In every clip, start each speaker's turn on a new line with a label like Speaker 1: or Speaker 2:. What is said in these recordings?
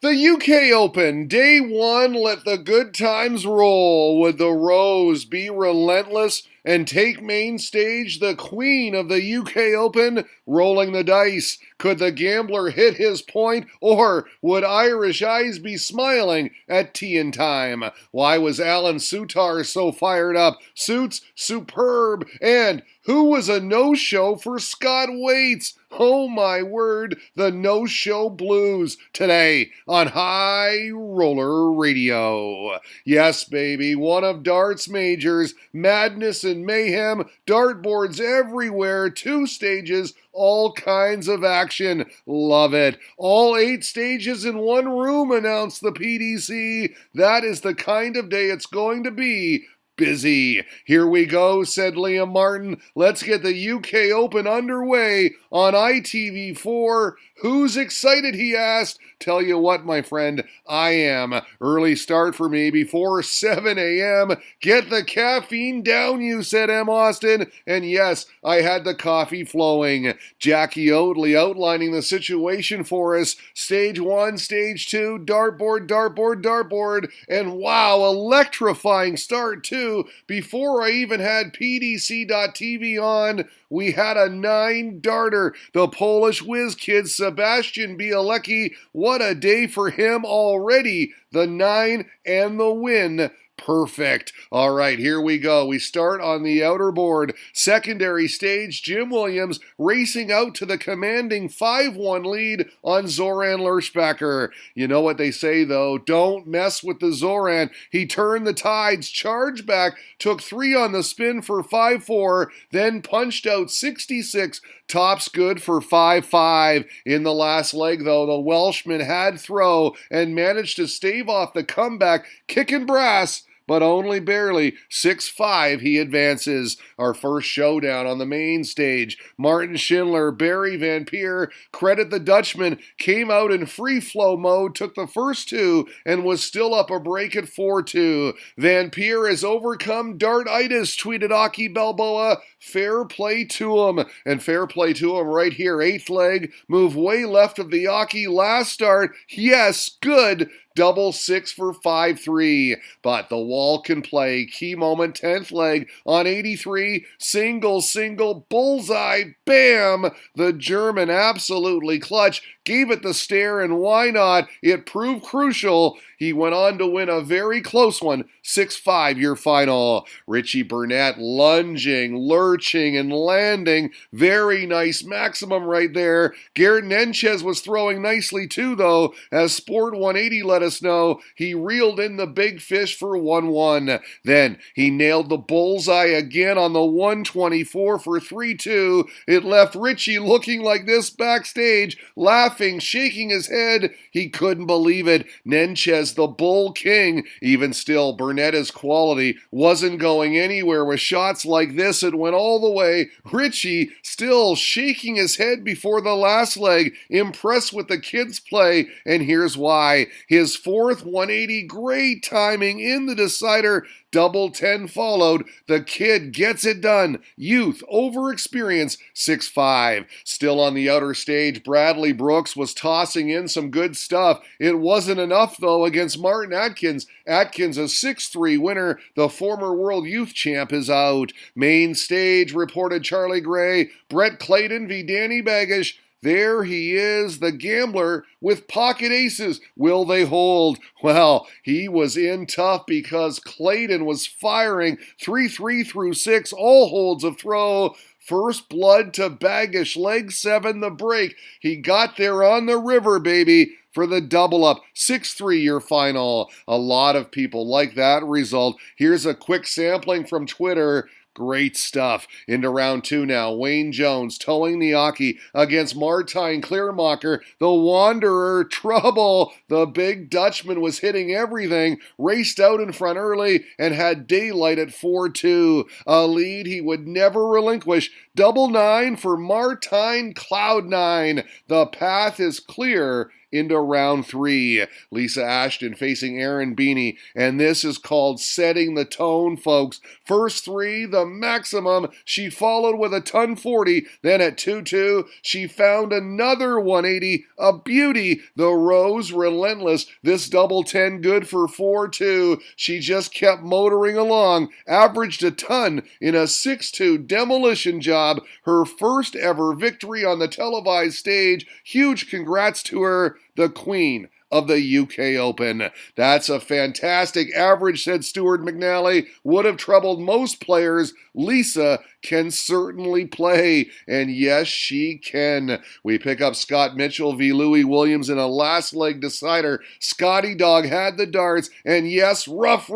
Speaker 1: The UK Open, Day 1, let the good times roll. Would the Rose be relentless and take main stage? The Queen of the UK Open, rolling the dice. Could the gambler hit his point, or would Irish eyes be smiling at tea and time? Why was Alan Soutar so fired up? Suits, superb. And who was a no-show for Scott Waits? Oh my word, the no-show blues today on High Roller Radio. Yes, baby, one of dart's majors, madness and mayhem, dartboards everywhere, 2 stages, all kinds of action. Love it. All 8 stages in one room, announced the PDC. That is the kind of day it's going to be. Busy. Here we go, said Liam Martin. Let's get the UK Open underway on ITV4. Who's excited, he asked. Tell you what, my friend, I am. Early start for me before 7 a.m. Get the caffeine down, you, said M. Austin. And yes, I had the coffee flowing. Jackie Oatley outlining the situation for us. Stage 1, Stage 2, dartboard, dartboard, dartboard. And wow, electrifying start too. Before I even had PDC.TV on, we had a 9-darter. The Polish whiz kid Sebastian Bielecki. What a day for him already. The 9 and the win. Perfect. All right, here we go. We start on the outer board. Secondary stage, Jim Williams racing out to the commanding 5-1 lead on Zoran Lerschbacher. You know what they say, though. Don't mess with the Zoran. He turned the tides, charged back, took 3 on the spin for 5-4, then punched out 66. Tops good for 5-5. In the last leg, though, the Welshman had throw and managed to stave off the comeback, kicking brass, but only barely. 6-5 he advances. Our first showdown on the main stage. Martin Schindler, Barry Van Peer, credit the Dutchman, came out in free flow mode, took the first 2, and was still up a break at 4-2. Van Peer has overcome dartitis, tweeted Aki Balboa. Fair play to him. And fair play to him right here. 8th leg, move way left of the Aki last start. Yes, good. Double 6 for 5-3, but the wall can play. Key moment, 10th leg on 83, single, bullseye, bam! The German absolutely clutch, gave it the stare, and why not? It proved crucial. He went on to win a very close one, 6-5 your final. Richie Burnett lunging, lurching, and landing. Very nice maximum right there. Garrett Nenchez was throwing nicely too, though, as Sport 180 let us know. He reeled in the big fish for 1-1. Then he nailed the bullseye again on the 124 for 3-2. It left Richie looking like this backstage, laughing, shaking his head. He couldn't believe it. Nenchez, the bull king. Even still, Burnetta's quality wasn't going anywhere with shots like this. It went all the way. Richie still shaking his head before the last leg, impressed with the kid's play, and here's why. His 4th 180, great timing in the decider. Double 10 followed. The kid gets it done. Youth over experience, 6-5. Still on the outer stage, Bradley Brooks was tossing in some good stuff. It wasn't enough, though, against Martin Atkins. Atkins, a 6-3 winner. The former world youth champ is out. Main stage, reported Charlie Gray. Brett Clayton v. Danny Baggish. There he is, the gambler with pocket aces. Will they hold? Well, he was in tough because Clayton was firing 3-3 through 6, all holds of throw. First blood to Baggish, leg 7, the break. He got there on the river, baby, for the double up. 6-3 your final. A lot of people like that result. Here's a quick sampling from Twitter. Great stuff. Into round 2 now. Wayne Jones towing the Aki against Martijn Kleermaker. The Wanderer, trouble. The big Dutchman was hitting everything, raced out in front early, and had daylight at 4-2. A lead he would never relinquish. Double 9 for Martijn Cloud 9. The path is clear into round 3. Lisa Ashton facing Erin Beanie, and this is called setting the tone, folks. First 3, the maximum. She followed with a ton 40. Then at 2-2, she found another 180, a beauty. The Rose relentless. This double 10 good for 4-2. She just kept motoring along, averaged a ton in a 6-2 demolition job. Her first ever victory on the televised stage. Huge congrats to her, the queen of the UK Open. That's a fantastic average, said Stuart McNally. Would have troubled most players. Lisa can certainly play, and yes, she can. We pick up Scott Mitchell v. Louis Williams in a last leg decider. Scotty Dog had the darts, and yes, rough.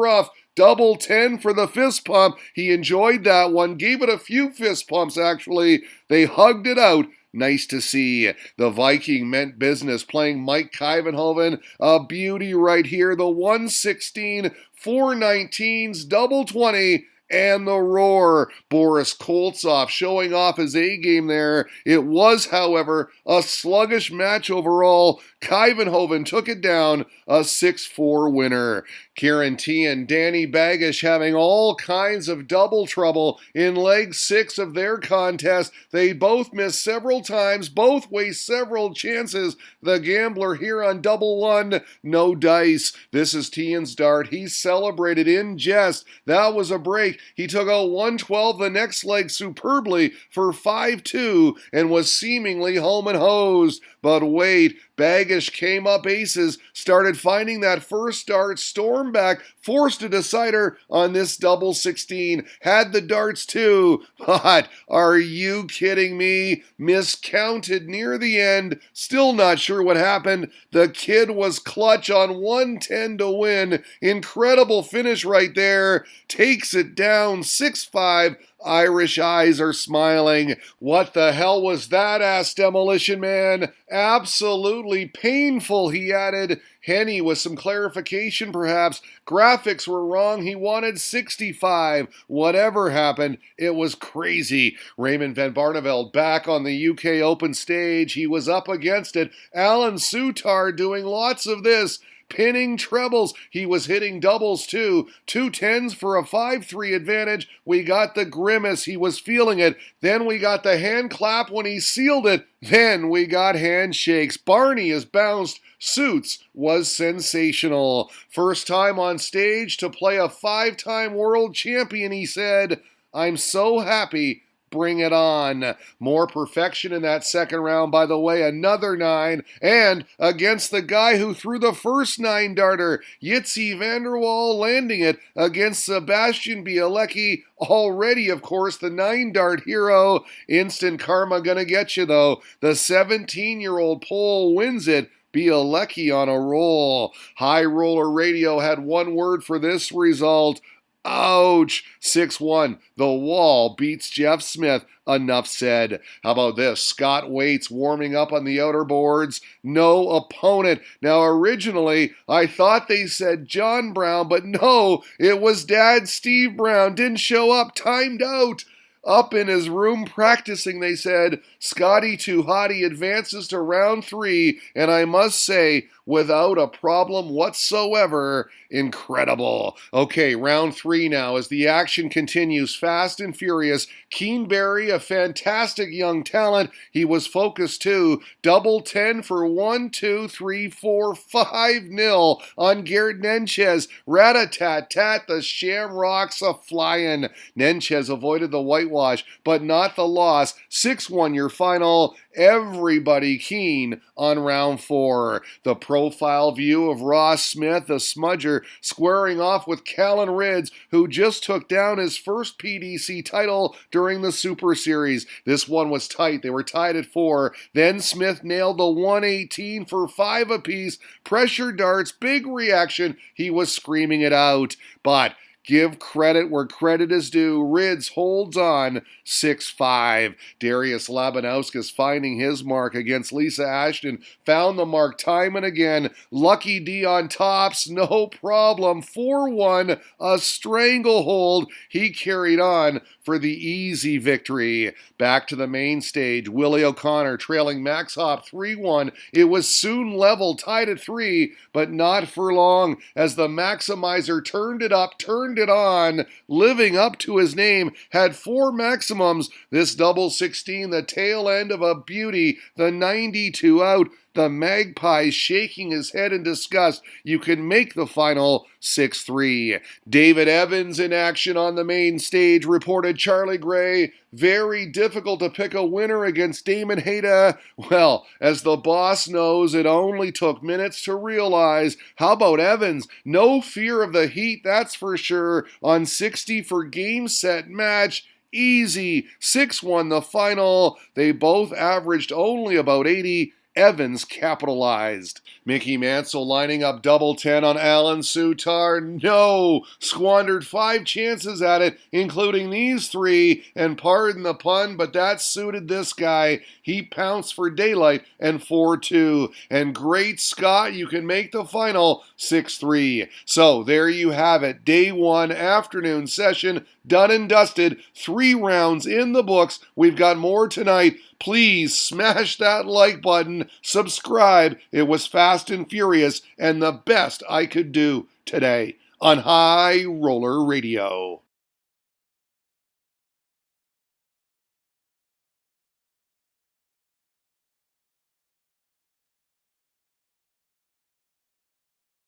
Speaker 1: Double 10 for the fist pump. He enjoyed that one, gave it a few fist pumps actually. They hugged it out. Nice to see. The Viking meant business, playing Mike Kuyvenhoven. A beauty right here. The 116, 419s, double 20, and the roar. Boris Koltsov showing off his A-game there. It was, however, a sluggish match overall. Kuyvenhoven took it down, a 6-4 winner. Kieran T and Danny Baggish having all kinds of double trouble in leg 6 of their contest. They both missed several times, both waste several chances. The gambler here on double 1, no dice. This is Tian's dart. He celebrated in jest. That was a break. He took out 112 the next leg superbly for 5-2 and was seemingly home and hosed. But wait, Baggish came up aces, started finding that first dart, stormed back, forced a decider on this double 16, had the darts too. But are you kidding me? Miscounted near the end, still not sure what happened. The kid was clutch on 110 to win. Incredible finish right there. Takes it down 6-5. Irish eyes are smiling. What the hell was that? Asked Demolition Man. Absolutely painful, he added. Henny with some clarification perhaps. Graphics were wrong. He wanted 65. Whatever happened, it was crazy. Raymond van Barneveld back on the UK Open stage. He was up against it. Alan Soutar doing lots of this. Pinning trebles. He was hitting doubles too. 2 10s for a 5-3 advantage. We got the grimace. He was feeling it. Then we got the hand clap when he sealed it. Then we got handshakes. Barney is bounced. Suits was sensational. First time on stage to play a 5-time world champion, he said. I'm so happy. Bring it on. More perfection in that second round, by the way. Another 9. And against the guy who threw the first 9-darter, Jitsi van der Wal landing it against Sebastian Bielecki. Already, of course, the 9-dart hero. Instant karma gonna get you, though. The 17-year-old Pole wins it. Bielecki on a roll. High Roller Radio had one word for this result. Ouch! 6-1. The Wall beats Jeff Smith. Enough said. How about this? Scott Waits warming up on the outer boards. No opponent. Now, originally, I thought they said John Brown, but no, it was Dad Steve Brown. Didn't show up. Timed out. Up in his room practicing, they said. Scotty Too Hottie advances to round 3, and I must say, without a problem whatsoever. Incredible. Okay, round 3 now as the action continues fast and furious. Keenberry, a fantastic young talent. He was focused too. Double 10 for 1, 2, 3, 4, 5-0 on Garrett Nenchez. Rat-a-tat-tat, the Shamrocks a-flying. Nenchez avoided the whitewash, but not the loss. 6-1 your final. Everybody keen on round 4. The profile view of Ross Smith, the smudger, squaring off with Callan Ridds, who just took down his first PDC title during the Super Series. This one was tight. They were tied at 4. Then Smith nailed the 118 for 5 apiece. Pressure darts, big reaction. He was screaming it out. But Give credit where credit is due. Rids holds on 6-5. Darius Labanauskas finding his mark against Lisa Ashton. Found the mark time and again. Lucky D on tops, no problem. 4-1, a stranglehold. He carried on for the easy victory. Back to the main stage. Willie O'Connor trailing Max Hop 3-1. It was soon level, tied at 3, but not for long as the Maximizer turned it up, turned it on, living up to his name, had 4 maximums. This double 16, the tail end of a beauty, the 92 out. The Magpie shaking his head in disgust. You can make the final 6-3. David Evans in action on the main stage, reported Charlie Gray. Very difficult to pick a winner against Damon Hayda. Well, as the boss knows, it only took minutes to realize. How about Evans? No fear of the heat, that's for sure. On 60 for game, set, match. Easy. 6-1 the final. They both averaged only about 80. Evans capitalized. Mickey Mansell lining up double 10 on Alan Soutar. No! Squandered 5 chances at it, including these 3, and pardon the pun, but that suited this guy. He pounced for daylight and 4-2. And great Scott, you can make the final 6-3. So there you have it. Day 1 afternoon session done and dusted. 3 rounds in the books. We've got more tonight. Please smash that like button, subscribe. It was fast and furious and the best I could do today on High Roller Radio.